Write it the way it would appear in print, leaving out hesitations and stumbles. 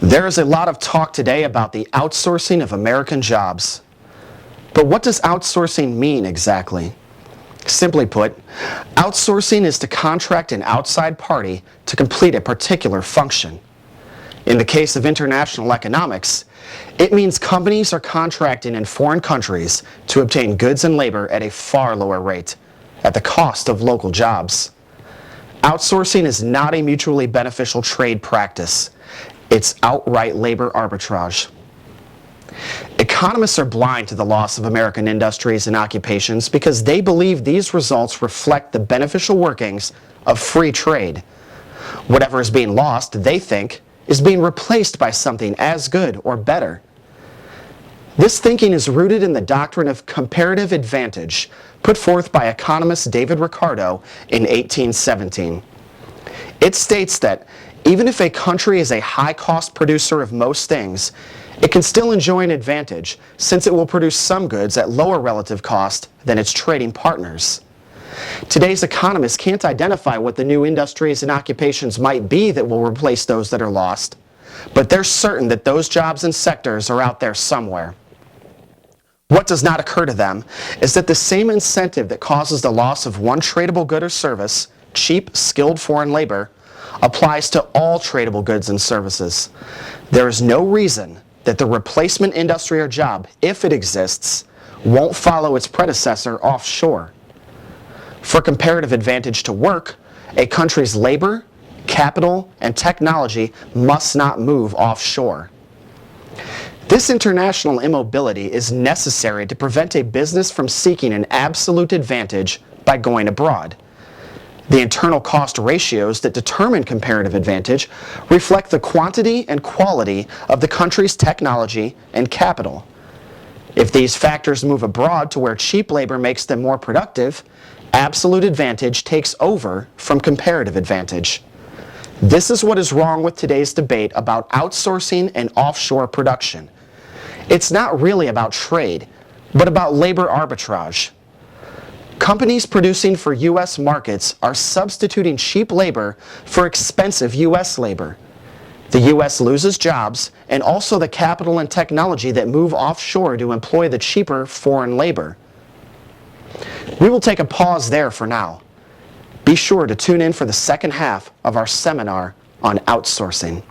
There is a lot of talk today about the outsourcing of American jobs. But what does outsourcing mean exactly? Simply put, outsourcing is to contract an outside party to complete a particular function. In the case of international economics, it means companies are contracting in foreign countries to obtain goods and labor at a far lower rate, at the cost of local jobs. Outsourcing is not a mutually beneficial trade practice. It's outright labor arbitrage. Economists are blind to the loss of American industries and occupations because they believe these results reflect the beneficial workings of free trade. Whatever is being lost, they think, is being replaced by something as good or better. This thinking is rooted in the doctrine of comparative advantage, put forth by economist David Ricardo in 1817. It states that even if a country is a high-cost producer of most things, it can still enjoy an advantage since it will produce some goods at lower relative cost than its trading partners. Today's economists can't identify what the new industries and occupations might be that will replace those that are lost, but they're certain that those jobs and sectors are out there somewhere. What does not occur to them is that the same incentive that causes the loss of one tradable good or service, cheap, skilled foreign labor, applies to all tradable goods and services. There is no reason that the replacement industry or job, if it exists, won't follow its predecessor offshore. For comparative advantage to work, a country's labor, capital, and technology must not move offshore. This international immobility is necessary to prevent a business from seeking an absolute advantage by going abroad. The internal cost ratios that determine comparative advantage reflect the quantity and quality of the country's technology and capital. If these factors move abroad to where cheap labor makes them more productive, absolute advantage takes over from comparative advantage. This is what is wrong with today's debate about outsourcing and offshore production. It's not really about trade, but about labor arbitrage. Companies producing for U.S. markets are substituting cheap labor for expensive U.S. labor. The U.S. loses jobs and also the capital and technology that move offshore to employ the cheaper foreign labor. We will take a pause there for now. Be sure to tune in for the second half of our seminar on outsourcing.